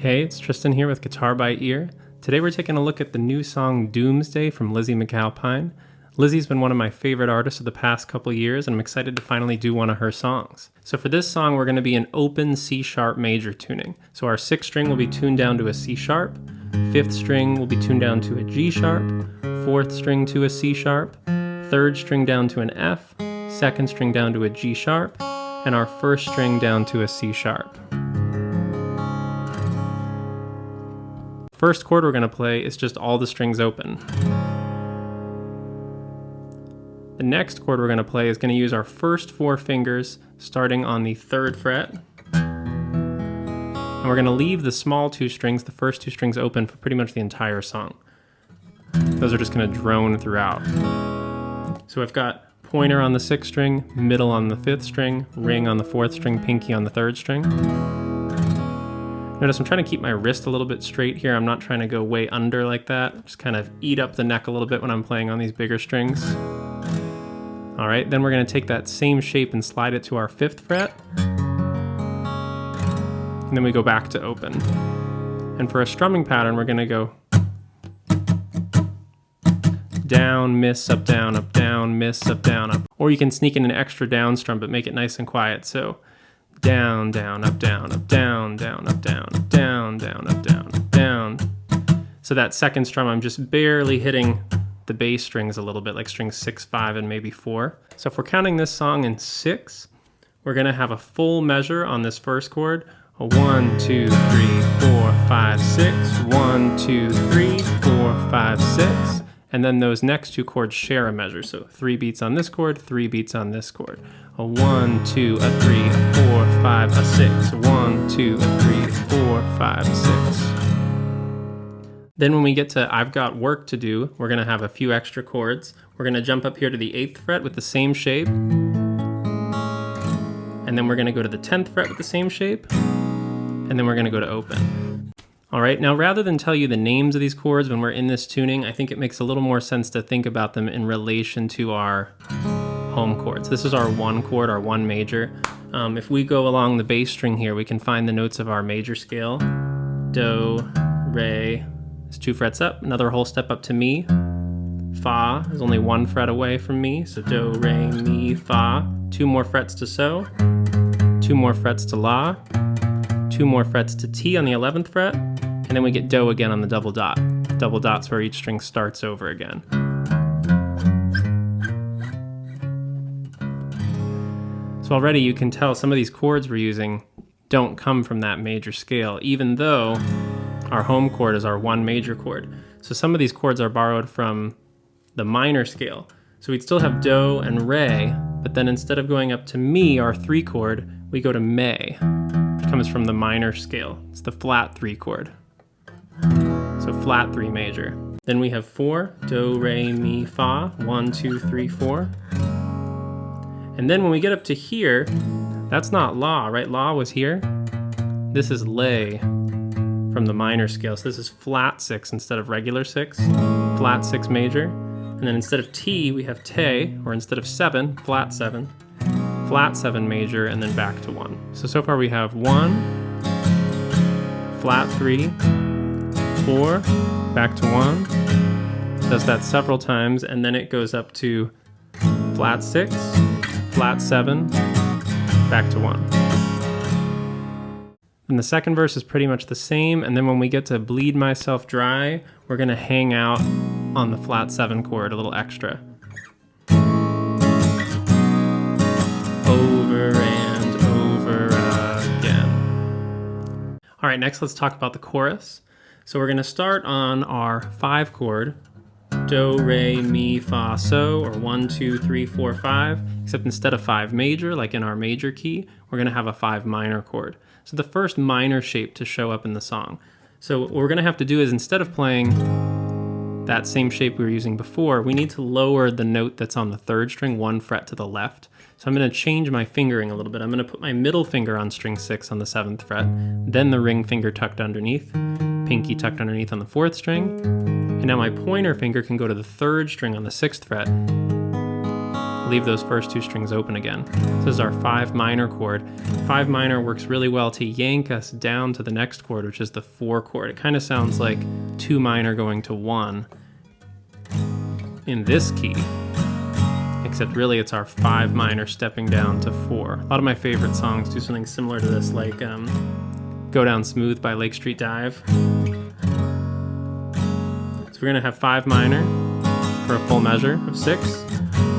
Hey, it's Tristan here with Guitar by Ear. Today we're taking a look at the new song Doomsday from Lizzy McAlpine. Lizzy's been one of my favorite artists of the past couple years, and I'm excited to finally do one of her songs. So for this song, we're going to be in open C# major tuning. So our 6th string will be tuned down to a C#, 5th string will be tuned down to a G#, 4th string to a C#, 3rd string down to an F, 2nd string down to a G#, and our 1st string down to a C#. First chord we're going to play is just all the strings open. The next chord we're going to play is going to use our first 4 fingers starting on the 3rd fret. And we're going to leave the small 2 strings, the first 2 strings open for pretty much the entire song. Those are just going to drone throughout. So I've got pointer on the 6th string, middle on the 5th string, ring on the 4th string, pinky on the 3rd string. Notice I'm trying to keep my wrist a little bit straight here. I'm not trying to go way under like that. Just kind of eat up the neck a little bit when I'm playing on these bigger strings. All right, then we're going to take that same shape and slide it to our 5th fret. And then we go back to open. And for a strumming pattern, we're going to go down, miss, up, down, miss, up, down. Or you can sneak in an extra down strum, but make it nice and quiet. So down, down, up, down, down, down, up, down, down, down, up, down, down. So that 2nd strum, I'm just barely hitting the bass strings a little bit, like strings 6, 5, and maybe 4. So if we're counting this song in 6, we're gonna have a full measure on this first chord. A 1, 2, 3, 4, 5, 6. 1, 2, 3, 4, 5, 6. And then those next 2 chords share a measure. So 3 beats on this chord, 3 beats on this chord. A 1, 2, a 3, a 4, 5, a 6. 1, 2, a 3, 4, 5, 6. Then when we get to I've Got Work to Do, we're going to have a few extra chords. We're going to jump up here to the 8th fret with the same shape. And then we're going to go to the 10th fret with the same shape. And then we're going to go to open. All right, now rather than tell you the names of these chords when we're in this tuning, I think it makes a little more sense to think about them in relation to our home chords. This is our 1 chord, our 1 major. If we go along the bass string here, we can find the notes of our major scale. Do, re, is 2 frets up, another whole step up to mi. Fa is only 1 fret away from mi, so do, re, mi, fa. 2 more frets to so, 2 more frets to la, 2 more frets to ti on the 11th fret, and then we get do again on the double dot. Double dot's where each string starts over again. So already you can tell some of these chords we're using don't come from that major scale, even though our home chord is our 1 major chord. So some of these chords are borrowed from the minor scale. So we'd still have do and re, but then instead of going up to mi, our 3 chord, we go to me, which comes from the minor scale. It's the flat 3 chord. So flat 3 major. Then we have 4, do, re, mi, fa, 1, 2, 3, 4. And then when we get up to here, that's not la, right? La was here. This is lay from the minor scale. So this is flat 6 instead of regular 6, flat 6 major. And then instead of T, we have te, or instead of 7, flat 7 major, and then back to 1. So far we have 1, flat 3, 4, back to 1. Does that several times, and then it goes up to flat 6, flat 7, back to 1. And the second verse is pretty much the same, and then when we get to Bleed Myself Dry, we're going to hang out on the flat 7 chord a little extra. Over and over again. All right, next let's talk about the chorus. So we're going to start on our 5 chord, do, re, mi, fa, so, or 1, 2, 3, 4, 5, except instead of 5 major, like in our major key, we're going to have a 5 minor chord. So the first minor shape to show up in the song. So what we're going to have to do is, instead of playing that same shape we were using before, we need to lower the note that's on the 3rd string 1 fret to the left. So I'm going to change my fingering a little bit. I'm going to put my middle finger on string 6 on the 7th fret, then the ring finger tucked underneath, pinky tucked underneath on the 4th string, and now my pointer finger can go to the 3rd string on the 6th fret, leave those first two strings open again. This is our 5 minor chord. 5 minor works really well to yank us down to the next chord, which is the 4 chord. It kind of sounds like 2 minor going to 1 in this key, except really it's our 5 minor stepping down to 4. A lot of my favorite songs do something similar to this, like Go Down Smooth by Lake Street Dive. So we're gonna have 5 minor for a full measure of 6,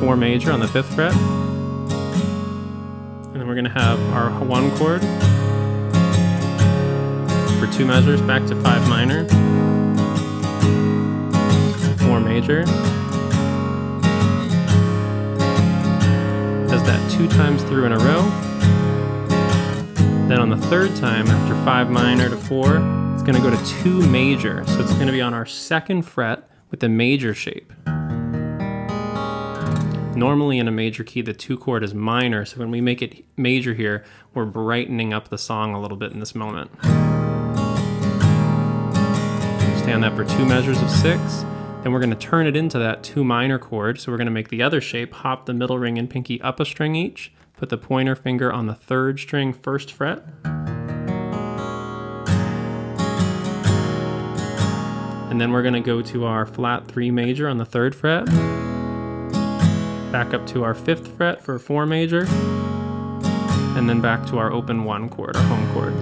4 major on the 5th fret, and then we're gonna have our 1 chord for 2 measures back to 5 minor, 4 major. Does that 2 times through in a row. Then on the 3rd time, after 5 minor to 4, it's gonna go to 2 major. So it's gonna be on our 2nd fret with the major shape. Normally in a major key, the 2 chord is minor, so when we make it major here, we're brightening up the song a little bit in this moment. Stay on that for 2 measures of 6. Then we're going to turn it into that 2 minor chord, so we're going to make the other shape, hop the middle ring and pinky up a string each, put the pointer finger on the 3rd string 1st fret, and then we're going to go to our flat 3 major on the 3rd fret, back up to our 5th fret for 4 major, and then back to our open 1 chord, our home chord.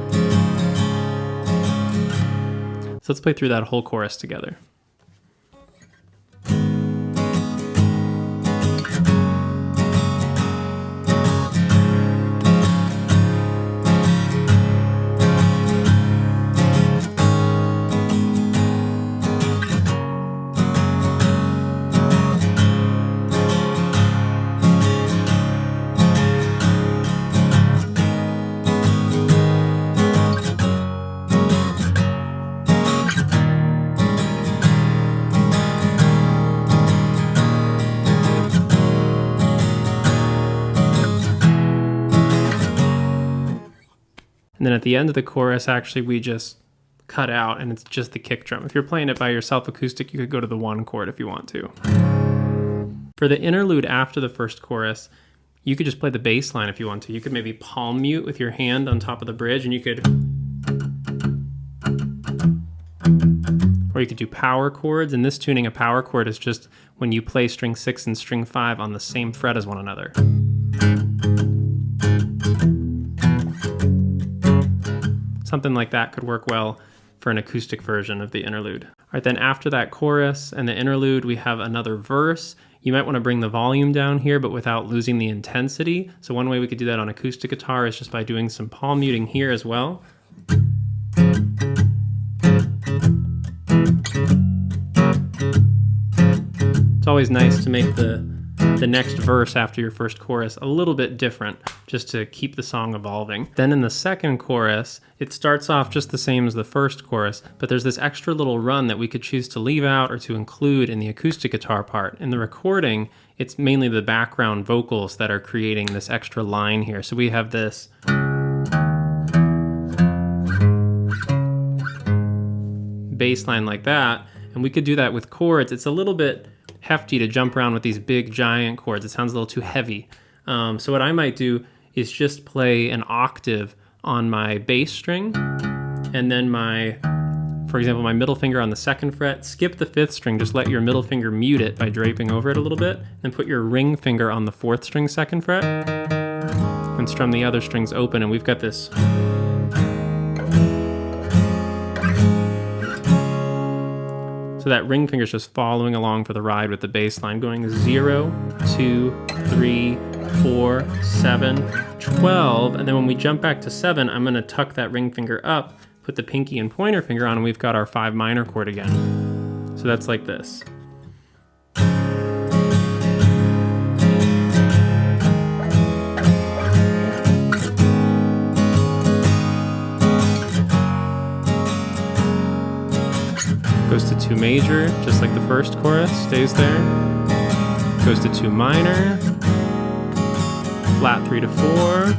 So let's play through that whole chorus together. And then at the end of the chorus, actually, we just cut out and it's just the kick drum. If you're playing it by yourself acoustic, you could go to the 1 chord if you want to. For the interlude after the 1st chorus, you could just play the bass line if you want to. You could maybe palm mute with your hand on top of the bridge, and you could, or you could do power chords. In this tuning, a power chord is just when you play string 6 and string 5 on the same fret as one another. Something like that could work well for an acoustic version of the interlude. All right, then after that chorus and the interlude, we have another verse. You might want to bring the volume down here, but without losing the intensity. So one way we could do that on acoustic guitar is just by doing some palm muting here as well. It's always nice to make the next verse after your 1st chorus a little bit different, just to keep the song evolving. Then in the 2nd chorus, it starts off just the same as the 1st chorus, but there's this extra little run that we could choose to leave out or to include in the acoustic guitar part. In the recording, it's mainly the background vocals that are creating this extra line here. So we have this bass line like that, and we could do that with chords. It's a little bit hefty to jump around with these big giant chords. It sounds a little too heavy. So what I might do is just play an octave on my bass string, and then for example, my middle finger on the 2nd fret, skip the 5th string, just let your middle finger mute it by draping over it a little bit, then put your ring finger on the 4th string 2nd fret, and strum the other strings open, and we've got this. So that ring finger is just following along for the ride with the bass line, going 0, 2, 3, 4, 7, 12, and then when we jump back to 7, I'm going to tuck that ring finger up, put the pinky and pointer finger on, and we've got our 5 minor chord again. So that's like this. Goes to 2 major, just like the 1st chorus, stays there. Goes to 2 minor, flat 3 to 4.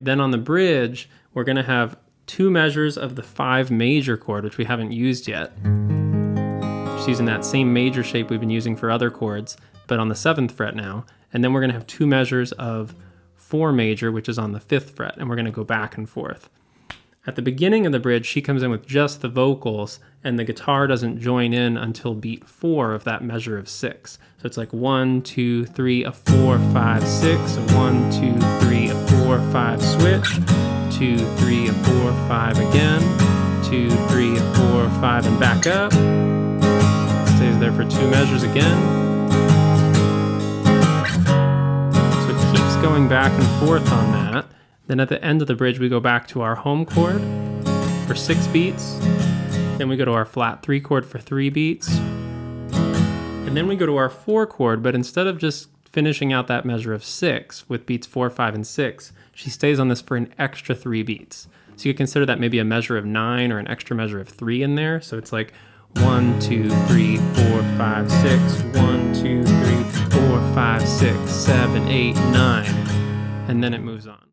Then on the bridge, we're going to have 2 measures of the 5 major chord, which we haven't used yet. Just using that same major shape we've been using for other chords, but on the 7th fret now. And then we're gonna have 2 measures of 4 major, which is on the 5th fret, and we're gonna go back and forth. At the beginning of the bridge, she comes in with just the vocals, and the guitar doesn't join in until beat 4 of that measure of 6. So it's like 1, 2, 3, a 4, 5, 6, a 1, 2, 3, a 4, 5, switch, 2, 3, a 4, 5 again, 2, 3, a 4, 5, and back up. Stays there for 2 measures again. So it keeps going back and forth on that. Then at the end of the bridge, we go back to our home chord for 6 beats. Then we go to our flat 3 chord for 3 beats. And then we go to our 4 chord, but instead of just finishing out that measure of 6 with beats 4, 5, and 6, she stays on this for an extra 3 beats. So you could consider that maybe a measure of 9 or an extra measure of 3 in there. So it's like 1, 2, 3, 4, 5, 6, 1, 2, 3, 4, 5, 6, 7, 8, 9. And then it moves on.